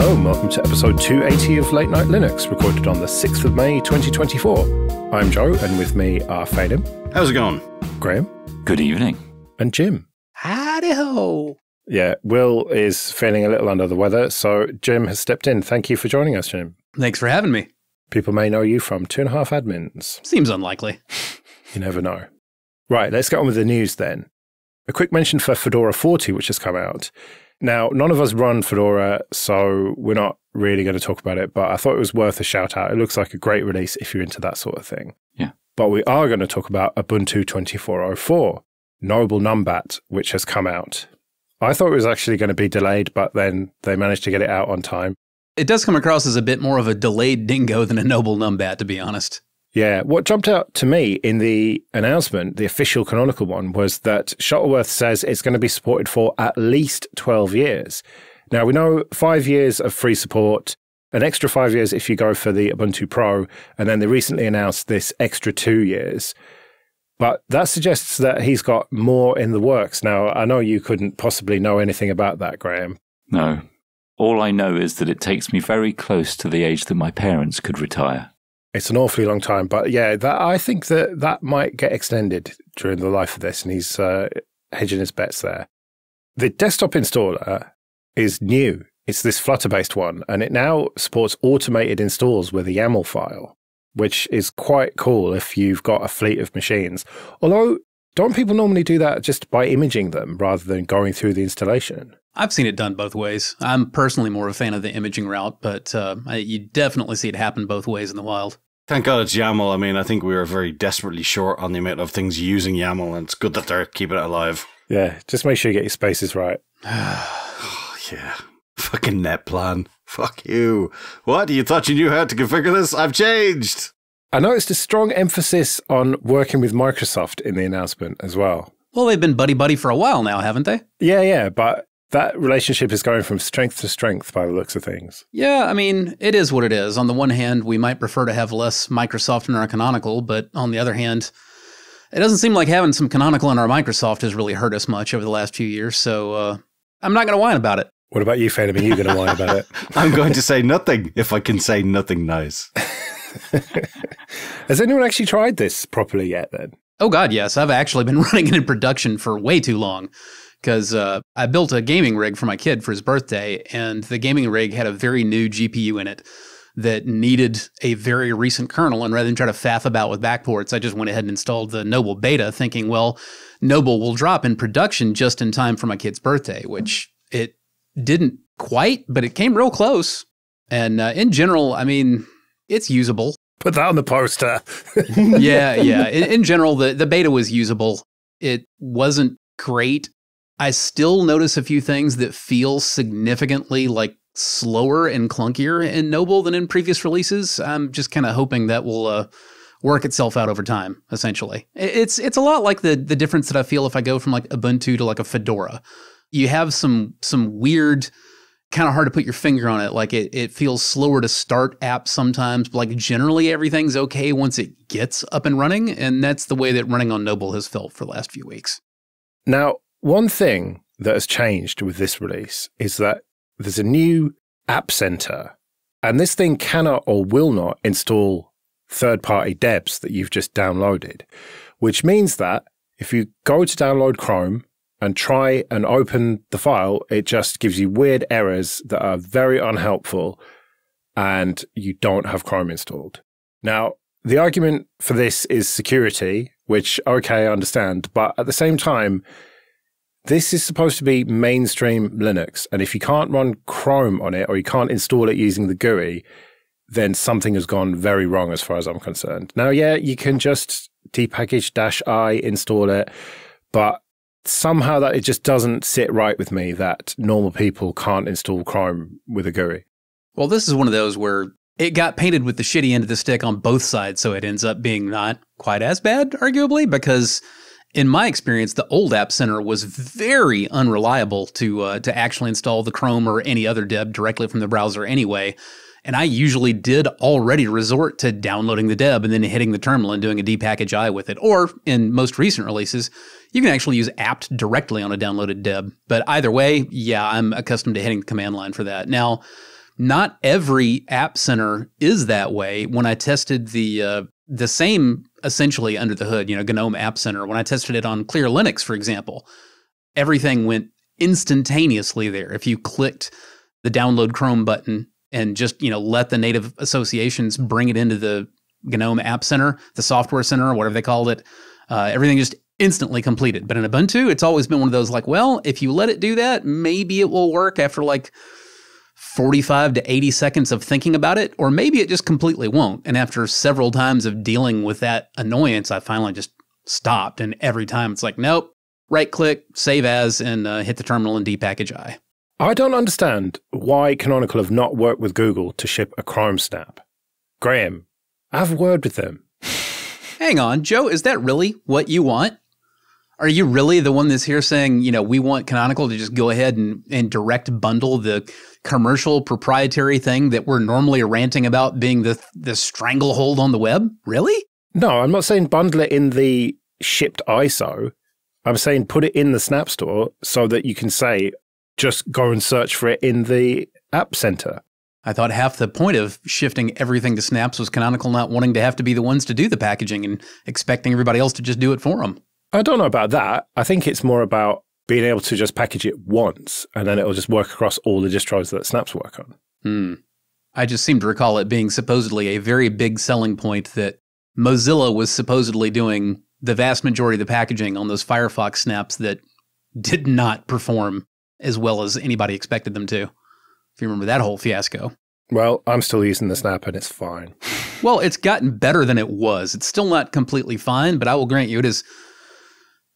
Hello and welcome to episode 280 of Late Night Linux, recorded on the 6th of May 2024. I'm Joe, and with me are Faden. How's it going? Graham. Good evening. And Jim. Howdy-ho. Yeah, Will is feeling a little under the weather, so Jim has stepped in. Thank you for joining us, Jim. Thanks for having me. People may know you from 2.5 Admins. Seems unlikely. You never know. Right, let's get on with the news then. A quick mention for Fedora 40, which has come out. Now, none of us run Fedora, so we're not really going to talk about it, but I thought it was worth a shout out. It looks like a great release if you're into that sort of thing. Yeah. But we are going to talk about Ubuntu 24.04, Noble Numbat, which has come out. I thought it was actually going to be delayed, but then they managed to get it out on time. It does come across as a bit more of a delayed dingo than a Noble Numbat, to be honest. Yeah, what jumped out to me in the announcement, the official canonical one, was that Shuttleworth says it's going to be supported for at least 12 years. Now, we know 5 years of free support, an extra 5 years if you go for the Ubuntu Pro, and then they recently announced this extra 2 years. But that suggests that he's got more in the works. Now, I know you couldn't possibly know anything about that, Graham. No. All I know is that it takes me very close to the age that my parents could retire. It's an awfully long time, but yeah, I think that might get extended during the life of this, and he's hedging his bets there. The desktop installer is new. It's this Flutter-based one, and it now supports automated installs with a YAML file, which is quite cool if you've got a fleet of machines. Although, don't people normally do that just by imaging them rather than going through the installation? I've seen it done both ways. I'm personally more a fan of the imaging route, but you definitely see it happen both ways in the wild. Thank God it's YAML. I mean, I think we were very desperately short on the amount of things using YAML, and it's good that they're keeping it alive. Yeah, just make sure you get your spaces right. Oh, yeah. Fucking NetPlan. Fuck you. What? You thought you knew how to configure this? I've changed. I noticed a strong emphasis on working with Microsoft in the announcement as well. Well, they've been buddy-buddy for a while now, haven't they? Yeah, but that relationship is going from strength to strength by the looks of things. Yeah, I mean, it is what it is. On the one hand, we might prefer to have less Microsoft in our canonical, but on the other hand, it doesn't seem like having some canonical in our Microsoft has really hurt us much over the last few years, so I'm not going to whine about it. What about you, Faden? Are you going to whine about it? I'm going to say nothing if I can say nothing nice. Has anyone actually tried this properly yet then? Oh God, yes. I've actually been running it in production for way too long. Because I built a gaming rig for my kid for his birthday, and the gaming rig had a very new GPU in it that needed a very recent kernel, and rather than try to faff about with backports, I just went ahead and installed the Noble beta, thinking, well, Noble will drop in production just in time for my kid's birthday, which it didn't quite, but it came real close. And in general, I mean, it's usable. Put that on the poster. Yeah. In general, the beta was usable. It wasn't great. I still notice a few things that feel significantly like slower and clunkier in Noble than in previous releases. I'm just kind of hoping that will work itself out over time, essentially. It's a lot like the difference that I feel if I go from like Ubuntu to like a Fedora. You have some weird, kind of hard to put your finger on it. Like it feels slower to start apps sometimes, but like generally everything's okay once it gets up and running. And that's the way that running on Noble has felt for the last few weeks. Now, one thing that has changed with this release is that there's a new app center, and this thing cannot or will not install third-party debs that you've just downloaded, which means that if you go to download Chrome and try and open the file, it just gives you weird errors that are very unhelpful, and you don't have Chrome installed. Now, the argument for this is security, which, okay, I understand, but at the same time, this is supposed to be mainstream Linux, and if you can't run Chrome on it or you can't install it using the GUI, then something has gone very wrong as far as I'm concerned. Now, yeah, you can just dpackage-i install it, but somehow that it just doesn't sit right with me that normal people can't install Chrome with a GUI. Well, this is one of those where it got painted with the shitty end of the stick on both sides, so it ends up being not quite as bad, arguably, because in my experience, the old App Center was very unreliable to actually install the Chrome or any other deb directly from the browser anyway. And I usually did already resort to downloading the deb and then hitting the terminal and doing a dpackage-i with it. Or in most recent releases, you can actually use apt directly on a downloaded deb. But either way, yeah, I'm accustomed to hitting the command line for that. Now, Not every app center is that way. When I tested the same essentially under the hood, GNOME App Center, when I tested it on Clear Linux, for example, everything went instantaneously there. If you clicked the download Chrome button and just, let the native associations bring it into the GNOME App Center, the software center, or whatever they called it, everything just instantly completed. But in Ubuntu, it's always been one of those like, well, if you let it do that, maybe it will work after like 45 to 80 seconds of thinking about it, or maybe it just completely won't. And after several times of dealing with that annoyance, I finally just stopped. And every time it's like, nope, right click, save as, and hit the terminal and depackage I. I don't understand why Canonical have not worked with Google to ship a Chrome snap. Graham, have a word with them. Hang on, Joe, is that really what you want? Are you really the one that's here saying, we want Canonical to just go ahead and direct bundle the commercial proprietary thing that we're normally ranting about being the stranglehold on the web? Really? No, I'm not saying bundle it in the shipped ISO. I'm saying put it in the Snap Store so that you can say, just go and search for it in the App Center. I thought half the point of shifting everything to Snaps was Canonical not wanting to have to be the ones to do the packaging and expecting everybody else to just do it for them. I don't know about that. I think it's more about being able to just package it once and then it'll just work across all the distros that Snaps work on. I just seem to recall it being supposedly a very big selling point that Mozilla was supposedly doing the vast majority of the packaging on those Firefox snaps that did not perform as well as anybody expected them to. If you remember that whole fiasco. Well, I'm still using the snap and it's fine. Well, it's gotten better than it was. It's still not completely fine, but I will grant you it is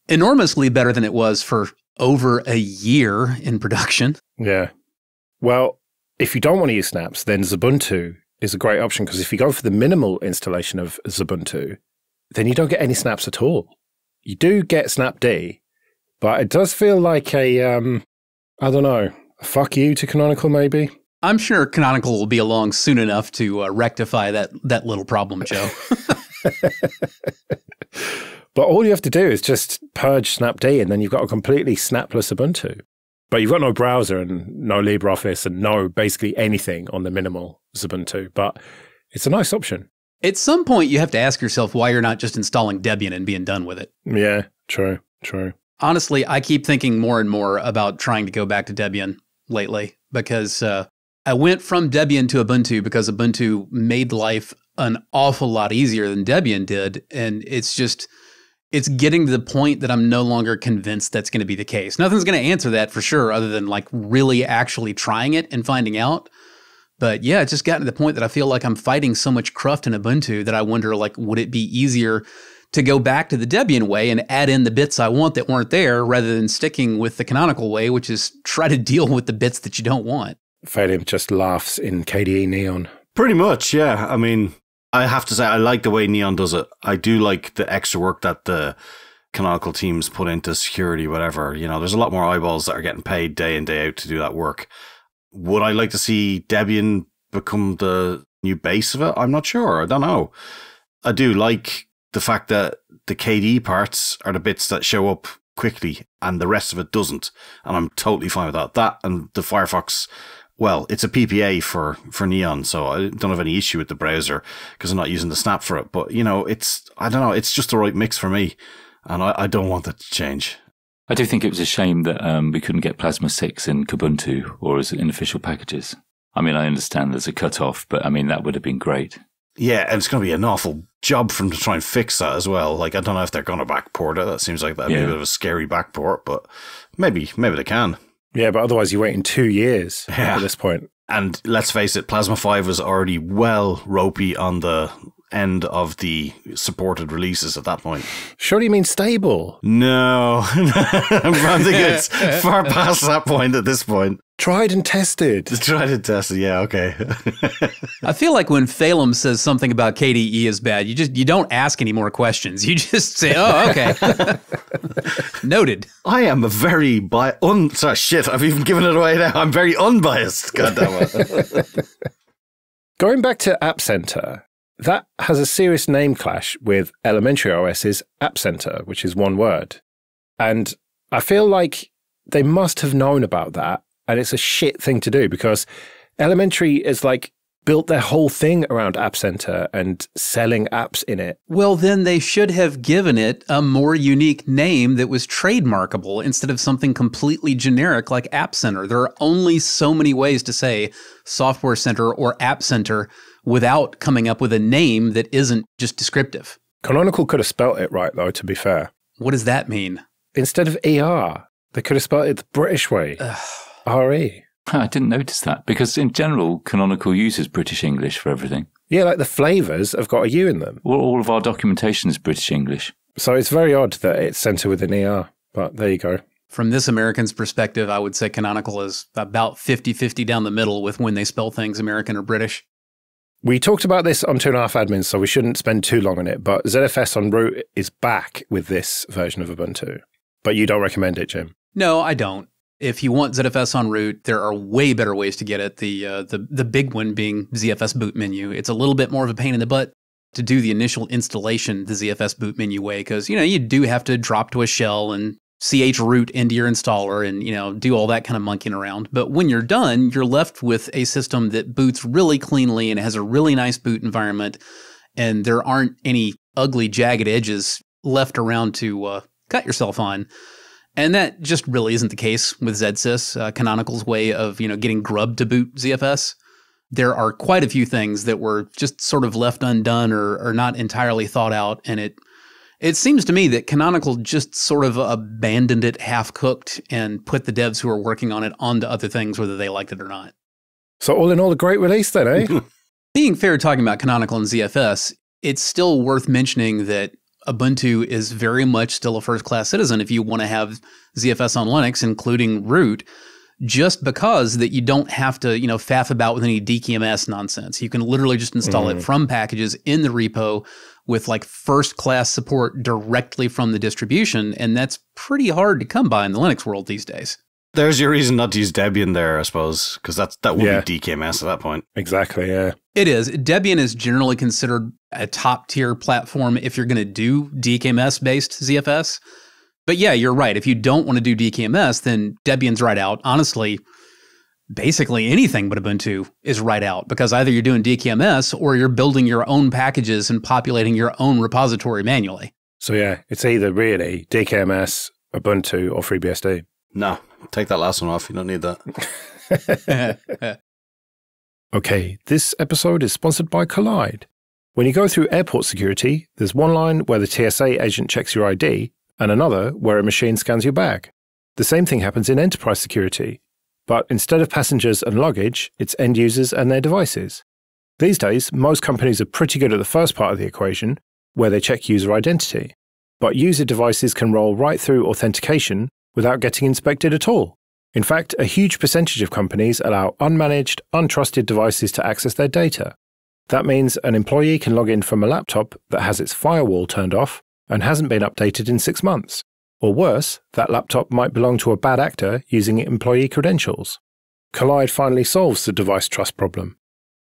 enormously better than it was for over a year in production. Yeah. Well, if you don't want to use snaps, then Ubuntu is a great option because if you go for the minimal installation of Ubuntu, then you don't get any snaps at all. You do get Snapd, but it does feel like a, I don't know, a fuck you to Canonical maybe. I'm sure Canonical will be along soon enough to rectify that little problem, Joe. But all you have to do is just purge Snapd and then you've got a completely snapless Ubuntu. But you've got no browser and no LibreOffice and no basically anything on the minimal Ubuntu. But it's a nice option. At some point, you have to ask yourself why you're not just installing Debian and being done with it. Yeah, true. Honestly, I keep thinking more and more about trying to go back to Debian lately because I went from Debian to Ubuntu because Ubuntu made life an awful lot easier than Debian did. And it's getting to the point that I'm no longer convinced that's going to be the case. Nothing's going to answer that for sure other than like really actually trying it and finding out. But yeah, it's just gotten to the point that I feel like I'm fighting so much cruft in Ubuntu that I wonder, like, would it be easier to go back to the Debian way and add in the bits I want that weren't there rather than sticking with the Canonical way, which is try to deal with the bits that you don't want? Phelim just laughs in KDE Neon. Pretty much, yeah. I mean, I have to say, I like the way Neon does it. I do like the extra work that the Canonical teams put into security, whatever. There's a lot more eyeballs that are getting paid day in, day out to do that work. Would I like to see Debian become the new base of it? I'm not sure. I don't know. I do like the fact that the KDE parts are the bits that show up quickly and the rest of it doesn't. And I'm totally fine with that. That and the Firefox, well, it's a PPA for Neon, so I don't have any issue with the browser because I'm not using the snap for it. But, I don't know, it's just the right mix for me. And I don't want that to change. I do think it was a shame that we couldn't get Plasma 6 in Kubuntu or as in official packages. I mean, I understand there's a cutoff, but I mean, that would have been great. Yeah, and it's going to be an awful job for them to try and fix that as well. Like, I don't know if they're going to backport it. That seems like that'd be a bit of a scary backport, but maybe they can. Yeah, but otherwise you're waiting 2 years at this point. And let's face it, Plasma 5 was already well ropey on the end of the supported releases at that point. Surely you mean stable? No. I'm thinking it's far past that point at this point. Tried and tested. Tried and tested, yeah, okay. I feel like when Phelim says something about KDE is bad, you don't ask any more questions. You just say, oh, okay. Noted. I am a very sorry, shit, I've even given it away now. I'm very unbiased. God damn it. Going back to App Center, that has a serious name clash with Elementary OS's App Center, which is one word. And I feel like they must have known about that. And it's a shit thing to do because Elementary is like built their whole thing around App Center and selling apps in it. Well, then they should have given it a more unique name that was trademarkable instead of something completely generic like App Center. There are only so many ways to say Software Center or App Center without coming up with a name that isn't just descriptive. Canonical could have spelt it right, though, to be fair. What does that mean? Instead of ER, they could have spelled it the British way. RE. I didn't notice that because in general, Canonical uses British English for everything. Yeah, like the flavours have got a U in them. Well, all of our documentation is British English. So it's very odd that it's centre with an ER, but there you go. From this American's perspective, I would say Canonical is about 50-50 down the middle with when they spell things American or British. We talked about this on 2.5 Admins, so we shouldn't spend too long on it, but ZFS on root is back with this version of Ubuntu. But you don't recommend it, Jim? No, I don't. If you want ZFS on root, there are way better ways to get it. The big one being ZFS boot menu. It's a little bit more of a pain in the butt to do the initial installation the ZFS boot menu way because, you do have to drop to a shell and chroot into your installer and, do all that kind of monkeying around. But when you're done, you're left with a system that boots really cleanly and has a really nice boot environment. And there aren't any ugly, jagged edges left around to cut yourself on. And that just really isn't the case with ZSys, Canonical's way of, getting grub to boot ZFS. There are quite a few things that were just sort of left undone or not entirely thought out. And it seems to me that Canonical just sort of abandoned it half-cooked and put the devs who are working on it onto other things, whether they liked it or not. So all in all, a great release then, eh? Being fair talking about Canonical and ZFS, it's still worth mentioning that Ubuntu is very much still a first-class citizen if you want to have ZFS on Linux, including root, just because that you don't have to, faff about with any DKMS nonsense. You can literally just install it from packages in the repo with like first-class support directly from the distribution, and that's pretty hard to come by in the Linux world these days. There's your reason not to use Debian there, I suppose, because that would be DKMS at that point. Exactly, yeah. It is. Debian is generally considered a top-tier platform if you're going to do DKMS-based ZFS. But yeah, you're right. If you don't want to do DKMS, then Debian's right out. Honestly, basically anything but Ubuntu is right out because either you're doing DKMS or you're building your own packages and populating your own repository manually. So yeah, it's either really DKMS, Ubuntu, or FreeBSD. No, take that last one off. You don't need that. Okay, this episode is sponsored by Kolide. When you go through airport security, there's one line where the TSA agent checks your ID and another where a machine scans your bag. The same thing happens in enterprise security, but instead of passengers and luggage, it's end users and their devices. These days, most companies are pretty good at the first part of the equation, where they check user identity, but user devices can roll right through authentication without getting inspected at all. In fact, a huge percentage of companies allow unmanaged, untrusted devices to access their data. That means an employee can log in from a laptop that has its firewall turned off and hasn't been updated in 6 months. Or worse, that laptop might belong to a bad actor using employee credentials. Kolide finally solves the device trust problem.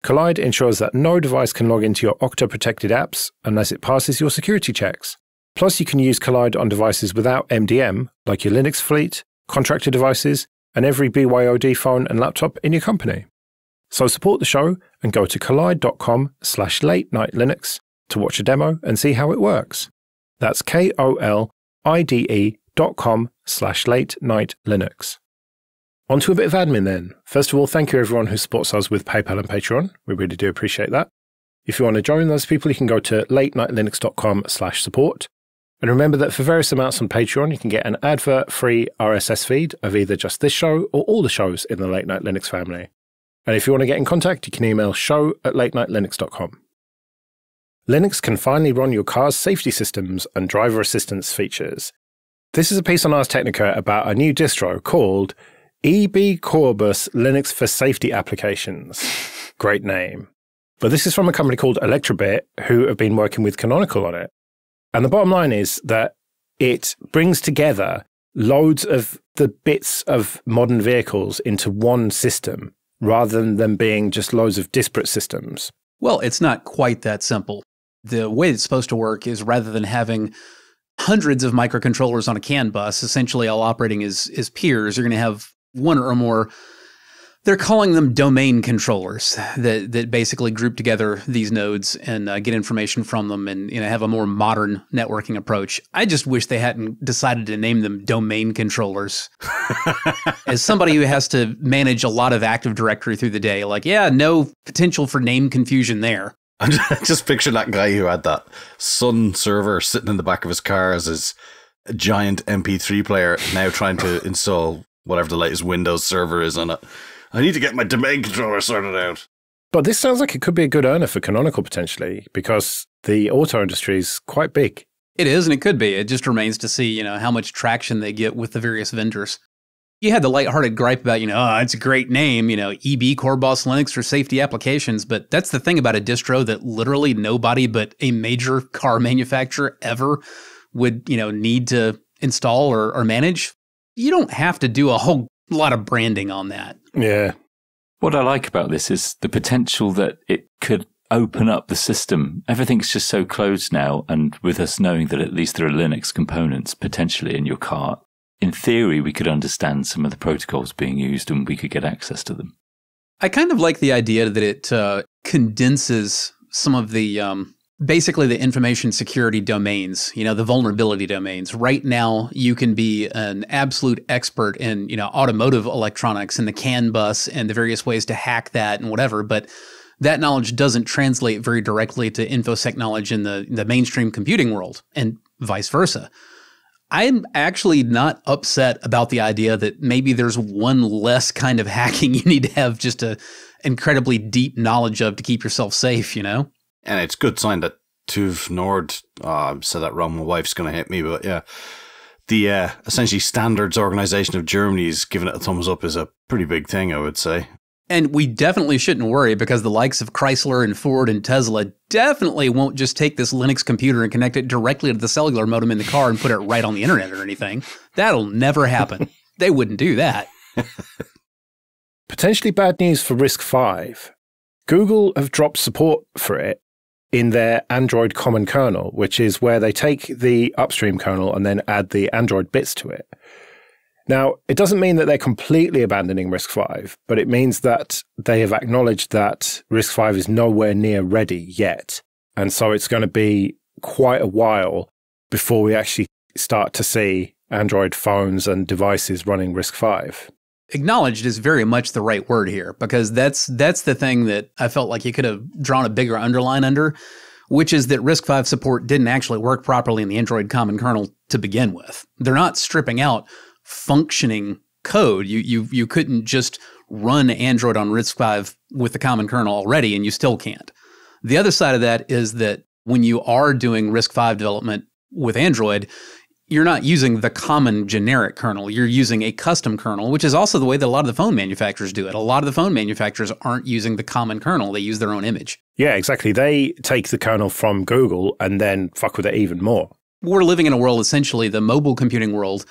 Kolide ensures that no device can log into your Okta-protected apps unless it passes your security checks. Plus, you can use Kolide on devices without MDM, like your Linux fleet, contractor devices, and every BYOD phone and laptop in your company. So support the show and go to kolide.com/late-night-linux to watch a demo and see how it works. That's KOLIDE.com/late-night-linux. On to a bit of admin then. First of all, thank you everyone who supports us with PayPal and Patreon. We really do appreciate that. If you want to join those people, you can go to late-night-linux.com/support. And remember that for various amounts on Patreon, you can get an advert-free RSS feed of either just this show or all the shows in the Late Night Linux family. And if you want to get in contact, you can email show@latenightlinux.com. Linux can finally run your car's safety systems and driver assistance features. This is a piece on Ars Technica about a new distro called EB Corbus Linux for Safety Applications. Great name. But this is from a company called Electrobit, who have been working with Canonical on it. And the bottom line is that it brings together loads of the bits of modern vehicles into one system, rather than them being just loads of disparate systems. Well, it's not quite that simple. The way it's supposed to work is rather than having hundreds of microcontrollers on a CAN bus, essentially all operating as peers, you're going to have one or more. They're calling them domain controllers that basically group together these nodes and get information from them and have a more modern networking approach. I just wish they hadn't decided to name them domain controllers. As somebody who has to manage a lot of Active Directory through the day, no potential for name confusion there. I just picture that guy who had that Sun server sitting in the back of his car as his giant MP3 player, now trying to install whatever the latest Windows server is on it. I need to get my domain controller sorted out. But this sounds like it could be a good earner for Canonical potentially, because the auto industry is quite big. It is, and it could be. It just remains to see, how much traction they get with the various vendors. You had the lighthearted gripe about, it's a great name, EB Core Boss Linux for safety applications. But that's the thing about a distro that literally nobody but a major car manufacturer ever would, need to install or manage. You don't have to do a whole lot of branding on that. Yeah. What I like about this is the potential that it could open up the system. Everything's just so closed now, and with us knowing that at least there are Linux components potentially in your car, in theory, we could understand some of the protocols being used and we could get access to them. I kind of like the idea that it condenses some of the basically the information security domains, the vulnerability domains. Right now, you can be an absolute expert in, automotive electronics and the CAN bus and the various ways to hack that and whatever, but that knowledge doesn't translate very directly to InfoSec knowledge in the mainstream computing world and vice versa. I'm actually not upset about the idea that maybe there's one less kind of hacking you need to have just a incredibly deep knowledge of to keep yourself safe, And it's a good sign that TÜV Nord, said that wrong, my wife's going to hit me, but yeah. The essentially standards organization of Germany is giving it a thumbs up is a pretty big thing, I would say. And we definitely shouldn't worry because the likes of Chrysler and Ford and Tesla definitely won't just take this Linux computer and connect it directly to the cellular modem in the car and put it right on the internet or anything. That'll never happen. They wouldn't do that. Potentially bad news for RISC-V. Google have dropped support for it in their Android common kernel, which is where they take the upstream kernel and then add the Android bits to it. Now, it doesn't mean that they're completely abandoning RISC-V, but it means that they have acknowledged that RISC-V is nowhere near ready yet. And so it's going to be quite a while before we actually start to see Android phones and devices running RISC-V. Acknowledged is very much the right word here, because that's the thing that I felt like you could have drawn a bigger underline under, which is that RISC-V support didn't actually work properly in the Android common kernel to begin with. They're not stripping out functioning code. You couldn't just run Android on RISC-V with the common kernel already, and you still can't. The other side of that is that when you are doing RISC-V development with Android, you're not using the common generic kernel. You're using a custom kernel, which is also the way that a lot of the phone manufacturers do it. A lot of the phone manufacturers aren't using the common kernel. They use their own image. Yeah, exactly. They take the kernel from Google and then fuck with it even more. We're living in a world, essentially, the mobile computing world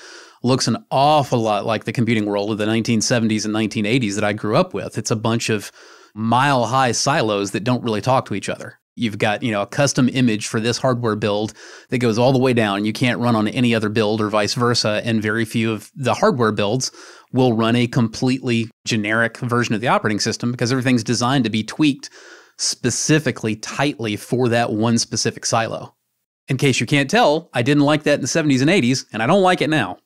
looks an awful lot like the computing world of the 1970s and 1980s that I grew up with. It's a bunch of mile-high silos that don't really talk to each other. You've got, a custom image for this hardware build that goes all the way down. You can't run on any other build or vice versa. And very few of the hardware builds will run a completely generic version of the operating system because everything's designed to be tweaked specifically, tightly for that one specific silo. In case you can't tell, I didn't like that in the 70s and 80s, and I don't like it now.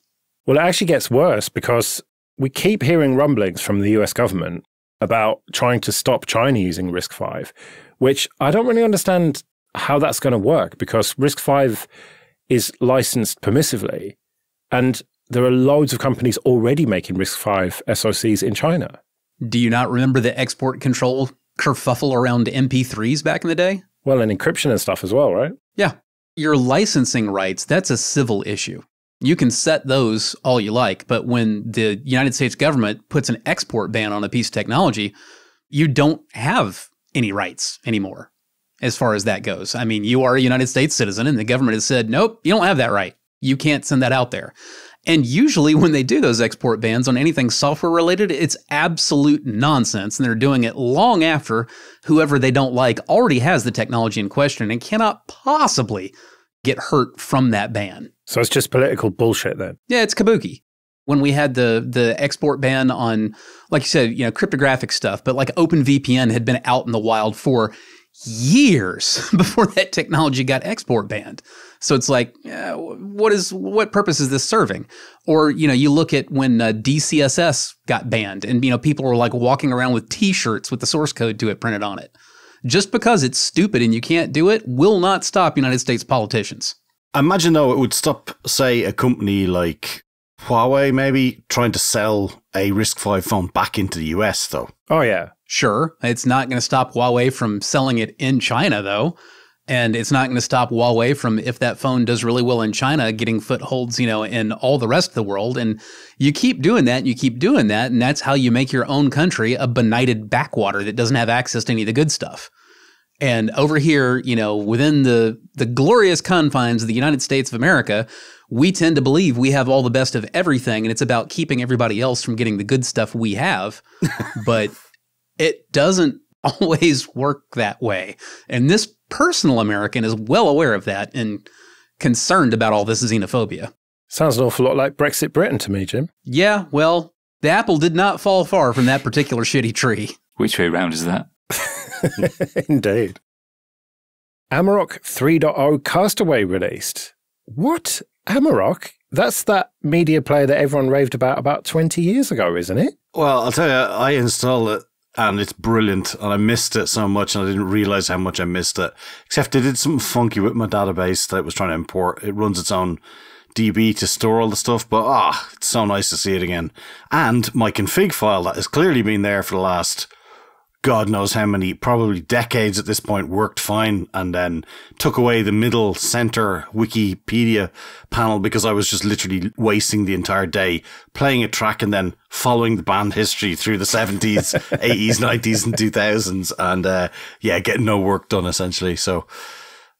Well, it actually gets worse because we keep hearing rumblings from the US government about trying to stop China using RISC-V, which I don't really understand how that's going to work because RISC-V is licensed permissively, and there are loads of companies already making RISC-V SoCs in China. Do you not remember the export control kerfuffle around MP3s back in the day? Well, and encryption and stuff as well, right? Yeah. Your licensing rights, that's a civil issue. You can set those all you like, but when the United States government puts an export ban on a piece of technology, you don't have any rights anymore as far as that goes. I mean, you are a United States citizen and the government has said, nope, you don't have that right. You can't send that out there. And usually when they do those export bans on anything software related, it's absolute nonsense. And they're doing it long after whoever they don't like already has the technology in question and cannot possibly get hurt from that ban. So it's just political bullshit then? Yeah, it's kabuki. when we had the export ban on, like you said, cryptographic stuff, but like OpenVPN had been out in the wild for years before that technology got export banned. So it's like, what purpose is this serving? Or, you look at when DCSS got banned and, people were like walking around with T-shirts with the source code to it printed on it. Just because it's stupid and you can't do it will not stop United States politicians. Imagine, though, it would stop, say, a company like Huawei maybe trying to sell a RISC-V phone back into the US, though. Oh, yeah. Sure. It's not going to stop Huawei from selling it in China, though. And it's not going to stop Huawei from, if that phone does really well in China, getting footholds, in all the rest of the world. And you keep doing that, and you keep doing that, and that's how you make your own country a benighted backwater that doesn't have access to any of the good stuff. And over here, within the glorious confines of the United States of America, we tend to believe we have all the best of everything, and it's about keeping everybody else from getting the good stuff we have. But it doesn't always work that way. And this personal American is well aware of that and concerned about all this xenophobia. Sounds an awful lot like Brexit Britain to me, Jim. Yeah, well, the apple did not fall far from that particular shitty tree. Which way round is that? Indeed. Amarok 3.0 Castaway released. What? Amarok? That's that media player that everyone raved about 20 years ago, isn't it? Well, I'll tell you, I installed it and it's brilliant, and I missed it so much and I didn't realize how much I missed it. Except I did something funky with my database that I was trying to import. It runs its own DB to store all the stuff, but it's so nice to see it again. And my config file that has clearly been there for the last God knows how many, probably decades at this point, worked fine, and then took away the middle center Wikipedia panel because I was just literally wasting the entire day playing a track and then following the band history through the 70s, 80s, 90s and 2000s, and getting no work done essentially. So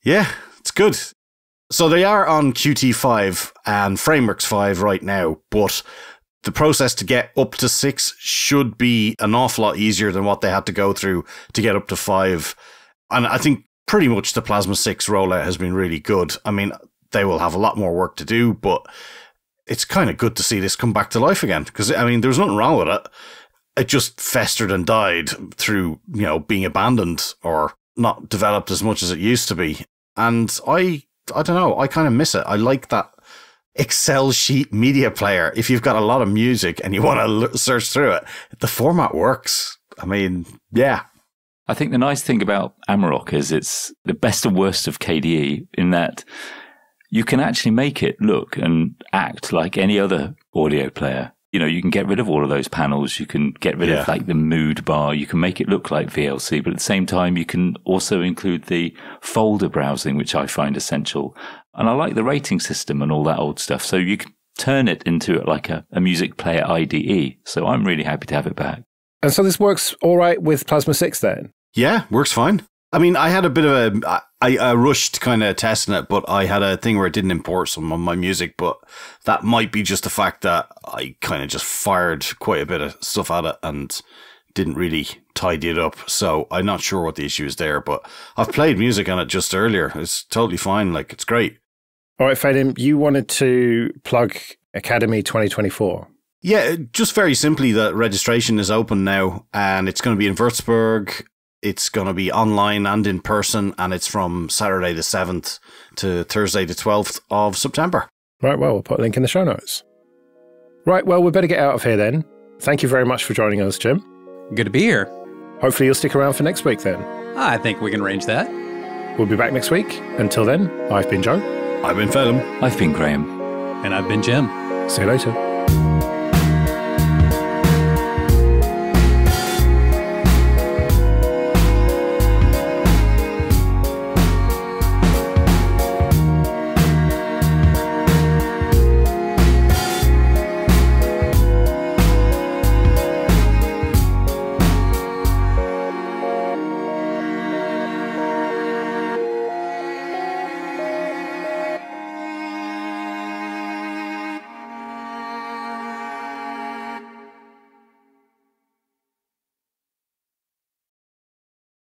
yeah, it's good. So they are on Qt5 and Frameworks 5 right now, but the process to get up to 6 should be an awful lot easier than what they had to go through to get up to 5. And I think pretty much the Plasma 6 rollout has been really good. I mean, they will have a lot more work to do, but it's kind of good to see this come back to life again. Because, I mean, there's nothing wrong with it. It just festered and died through, being abandoned or not developed as much as it used to be. And I don't know, I kind of miss it. I like that Excel sheet media player. If you've got a lot of music and you want to search through it, the format works. I mean, yeah. I think the nice thing about Amarok is it's the best and worst of KDE in that you can actually make it look and act like any other audio player. You can get rid of all of those panels. You can get rid of like the mood bar. You can make it look like VLC, but at the same time, you can also include the folder browsing, which I find essential. And I like the rating system and all that old stuff. So you can turn it into like a music player IDE. So I'm really happy to have it back. And so this works all right with Plasma 6 then? Yeah, works fine. I mean, I had a bit of I rushed kind of testing it, but I had a thing where I didn't import some of my music, but that might be just the fact that I kind of just fired quite a bit of stuff at it and didn't really tidy it up. So I'm not sure what the issue is there, but I've played music on it just earlier. It's totally fine. Like, it's great. All right, Fadim, you wanted to plug Academy 2024. Yeah, just very simply that registration is open now and it's going to be in Würzburg. It's going to be online and in person, and it's from Saturday the 7th to Thursday the 12th of September. Right, well, we'll put a link in the show notes. Right, well, we better get out of here then. Thank you very much for joining us, Jim. Good to be here. Hopefully you'll stick around for next week then. I think we can arrange that. We'll be back next week. Until then, I've been Joe. I've been Phelim. I've been Graham. And I've been Jim. See you later.